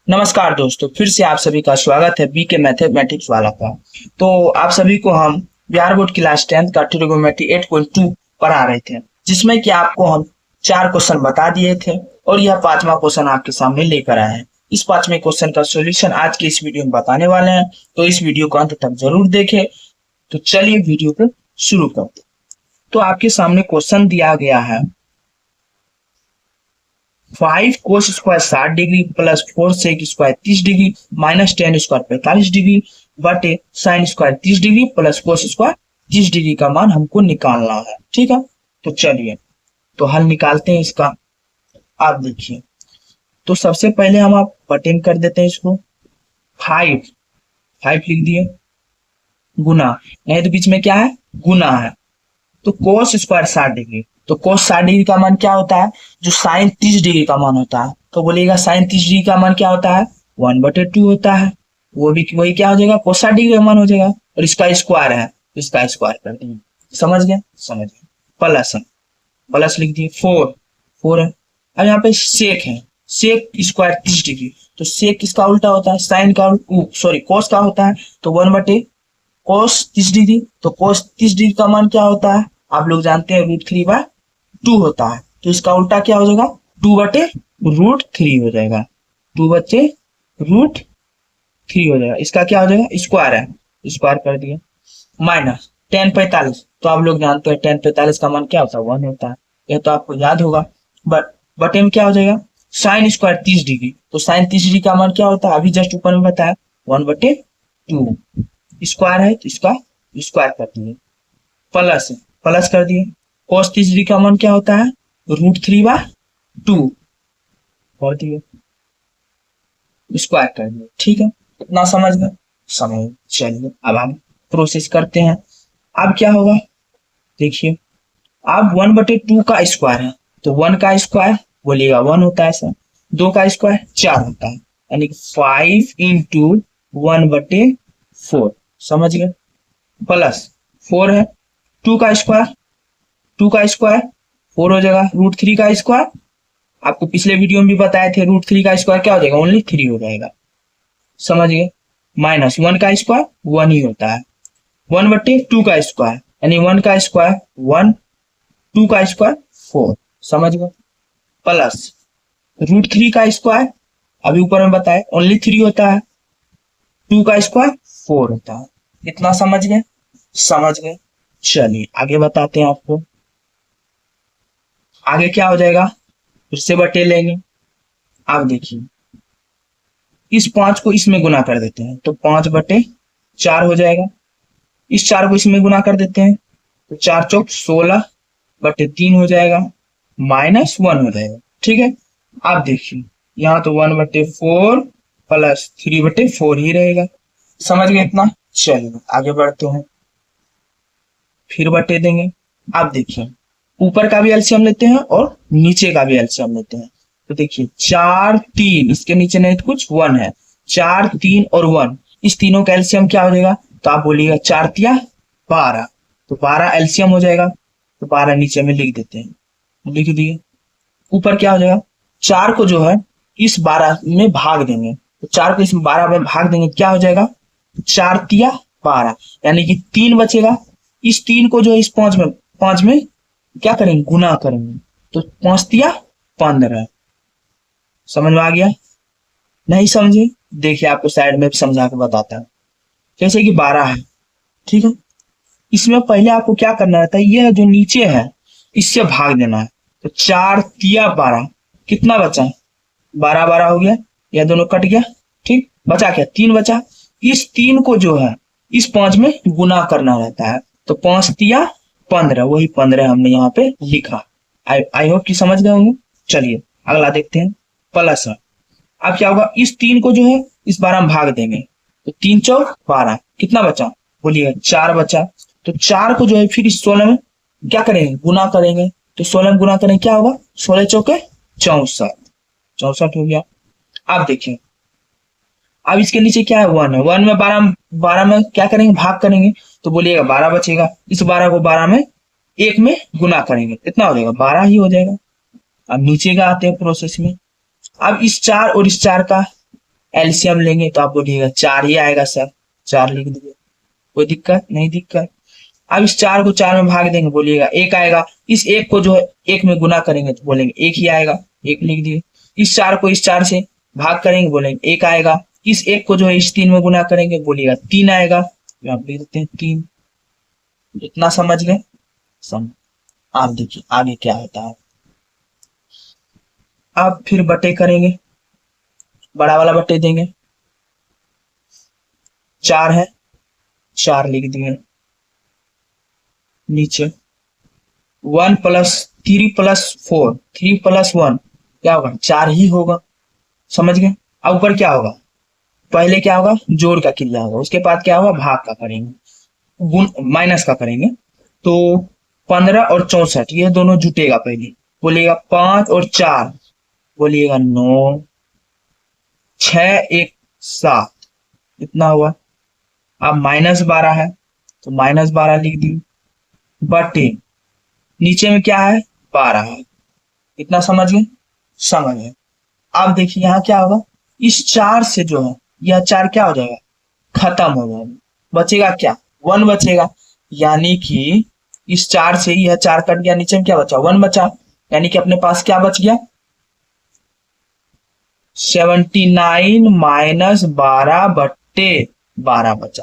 नमस्कार दोस्तों, फिर से आप सभी का स्वागत है बीके मैथमेटिक्स वाला का। तो आप सभी को हम बिहार बोर्ड क्लास 10 का ट्रिगोनोमेट्री 8.2 पढ़ा रहे थे, जिसमें कि आपको हम 4 क्वेश्चन बता दिए थे और यह 5वां क्वेश्चन आपके सामने लेकर आए हैं। इस 5वें क्वेश्चन का सॉल्यूशन आज के इस वीडियो में बताने वाले हैं, तो इस वीडियो को अंत तक जरूर देखें। तो चलिए वीडियो को शुरू करते हैं। तो आपके सामने क्वेश्चन दिया गया है 5 cos square 60 degree plus 4 sec square 30 degree minus 10 square 45 degree बटे sine square 30 degree plus cos square 30 degree का मान हमको निकालना है। ठीक है, तो चलिए तो हल निकालते हैं इसका। आप देखिए, तो सबसे पहले हम आप बटे में कर देते हैं इसको। 5 लिख दिए, गुना नहीं तो बीच में क्या है, गुना है। तो कोस स्क्वायर 60 डिग्री, तो कोस 60 डिग्री का मान क्या होता है, जो साइन 30 डिग्री का मान होता है। तो बोलिएगा साइन 30 डिग्री का मान क्या होता है, 1/2 होता है। वो भी वही क्या हो जाएगा, कोस 60 डिग्री का मान हो जाएगा। और इसका स्क्वायर है, तो इसका स्क्वायर कर देंगे। समझ गए, समझ गए। प्लस लिख दिए 4 है। अब यहाँ पे सेक है, सेक स्क्वायर 30 डिग्री, तो सेक किसका उल्टा होता है, साइन का सॉरी कोस का होता है। तो 1/कोस 30 डिग्री, तो कोस 30 डिग्री का मान क्या होता है, आप लोग जानते हैं √3/2 होता है। तो इसका उल्टा क्या हो जाएगा, 2/√3 हो जाएगा। 2/√3 हो जाएगा। इसका क्या हो जाएगा, स्क्वायर है, स्क्वायर कर दिया। माइनस 10/45, तो आप लोग जानते हैं 10/45 का मान क्या होता है, 1 होता है। यह तो आपको याद होगा। बटे में क्या हो जाएगा, साइन स्क्वायर 30 डिग्री, तो साइन 30 डिग्री का मान क्या होता है, अभी जस्ट ऊपर में बताया 1/2। स्क्वायर है तो इसका स्क्वायर कर दिए। प्लस कर दिए। कोस 30 डिग्री का मान क्या होता है, √3/2 कर दिए, स्क्वायर कर दिए। ठीक है, इतना समझ गए, समझ। चलिए अब हम प्रोसेस करते हैं। अब क्या होगा, देखिए अब 1/2 का स्क्वायर है, तो 1 का स्क्वायर बोलिएगा 1 होता है सर। 2 का स्क्वायर 4 होता है, यानी 5 × 1/4। समझ गए। प्लस 4 है, 2 का स्क्वायर 4 हो जाएगा। √3 का स्क्वायर आपको पिछले वीडियो में भी बताए थे, √3 का स्क्वायर क्या हो जाएगा, ओनली 3 हो जाएगा। समझ गए। माइनस 1 का स्क्वायर 1 ही होता है। 1/2 का स्क्वायर यानी 1 का स्क्वायर 1, 2 का स्क्वायर 4। समझ गए। प्लस √3 का स्क्वायर अभी ऊपर में बताए ओनली 3 होता है। 2 का स्क्वायर 4 होता है। इतना समझ गए, समझ गए। चलिए आगे बताते हैं आपको। आगे क्या हो जाएगा, फिर से बटे लेंगे। आप देखिए, इस 5 को इसमें गुना कर देते हैं, तो 5/4 हो जाएगा। इस 4 को इसमें गुना कर देते हैं, तो 4 चौक 16/3 हो जाएगा, -1 हो जाएगा। ठीक है, आप देखिए यहाँ तो 1/4 प्लस 3/4 ही रहेगा। समझ गए इतना। चलिए आगे बढ़ते हैं, फिर बटे देंगे। आप देखिए, ऊपर का भी एलसीएम लेते हैं और नीचे का भी एलसीएम लेते हैं। तो देखिए 4 3, इसके नीचे नहीं तो कुछ 1 है। 4 3 और 1, इस तीनों का एलसीएम क्या हो जाएगा, तो आप बोलिएगा 4 तिया 12, तो 12 एलसीएम हो जाएगा। तो 12 नीचे में लिख देते हैं, लिख दिए। ऊपर क्या हो जाएगा, 4 को जो है इस 12 में भाग देंगे, तो 4 को इस 12 में भाग देंगे, क्या हो जाएगा 4 तिया 12, यानी कि 3 बचेगा। इस 3 को जो है इस 5 में क्या करेंगे, गुना करेंगे, तो 5 तिया 15। समझ में आ गया, नहीं समझे देखिए आपको साइड में समझा के बताता है। जैसे कि 12 है, ठीक है, इसमें पहले आपको क्या करना रहता है, ये जो नीचे है इससे भाग देना है। तो 4 तिया 12, कितना बचा, 12 हो गया, यह दोनों कट गया। ठीक, बचा क्या, 3 बचा। इस 3 को जो है इस 5 में गुना करना रहता है, तो 5 तिया 15, वही 15 हमने यहाँ पे लिखा। आई होप कि समझ गए होंगे। चलिए अगला देखते हैं। प्लस है, अब क्या होगा, इस 3 को जो है इस 12 में भाग देंगे, तो 3 चौक 12, कितना बचा, बोलिए 4 बचा। तो 4 को जो है फिर इस 16 में क्या करेंगे, गुना करेंगे, तो 16 में गुना करेंगे, क्या होगा, 16 चौके 64 हो गया। आप देखिए, अब इसके नीचे क्या है, 1 है। 1 में 12 में क्या करेंगे, भाग करेंगे, तो बोलिएगा 12 बचेगा। इस 12 को 12 में 1 में गुना करेंगे, कितना हो जाएगा, 12 ही हो जाएगा। अब नीचे का आते हैं प्रोसेस में। अब इस 4 और इस 4 का एलसीएम लेंगे तो आप बोलिएगा 4 ही आएगा सर, 4 लिख दीजिए, कोई दिक्कत नहीं दिक्कत। अब इस 4 को 4 में भाग देंगे, बोलिएगा 1 आएगा। इस 1 को जो है 1 में गुना करेंगे तो बोलेंगे 1 ही आएगा, 1 लिख दिए। इस 4 को इस 4 से भाग करेंगे, बोलेंगे 1 आएगा। इस 1 को जो है इस 3 में गुना करेंगे, बोलिएगा 3 आएगा, तो आप लिख देते हैं 3। इतना समझ गए? आप देखिए आगे क्या होता है। अब फिर बटे करेंगे, बड़ा वाला बटे देंगे, 4 है, 4 लिख दिए। नीचे 1 + 3 + 4, 3 + 1 क्या होगा? 4 ही होगा, समझ गए? अब ऊपर क्या होगा? पहले क्या होगा? जोड़ का किल्ला होगा, उसके बाद क्या होगा? भाग का करेंगे, गुण माइनस का करेंगे। तो 15 और 64 ये दोनों जुटेगा, पहले बोलिएगा 5 और 4, बोलिएगा 9, 6 1 7, इतना हुआ। अब -12 है तो -12 लिख दी, बटे नीचे में क्या है? 12 है। इतना समझ गए? समझ गए। अब देखिए यहाँ क्या होगा? इस 4 से जो है यह 4 क्या हो जाएगा? खत्म हो जाएगा, बचेगा क्या? 1 बचेगा, यानी कि इस 4 से यह 4 कट गया, नीचे में क्या बचा? 1 बचा, यानी कि अपने पास क्या बच गया? 79 - 12/12 बचा,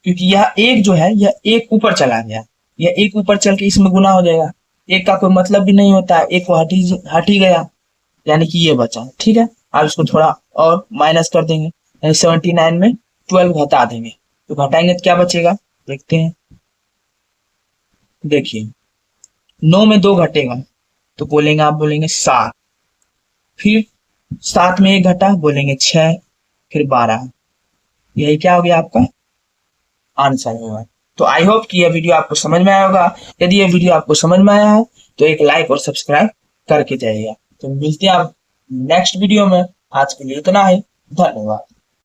क्योंकि यह एक जो है यह एक ऊपर चला गया, यह एक ऊपर चल के इसमें गुना हो जाएगा। एक का कोई मतलब भी नहीं होता है, एक को हट ही गया, यानी कि ये बचा। ठीक है, अब इसको थोड़ा और माइनस कर देंगे, यानी 79 में 12 घटा देंगे, तो घटाएंगे तो क्या बचेगा? देखते हैं। देखिए 9 में 2 घटेगा तो बोलेंगे, आप बोलेंगे 7, फिर 7 में 1 घटा, बोलेंगे 6, फिर 12। यही क्या हो गया? आपका आंसर होगा। तो आई होप कि यह वीडियो आपको समझ में आया होगा। यदि यह वीडियो आपको समझ में आया है तो एक लाइक और सब्सक्राइब करके जाइएगा। तो मिलते हैं आप नेक्स्ट वीडियो में। आज के लिए इतना ही, धन्यवाद।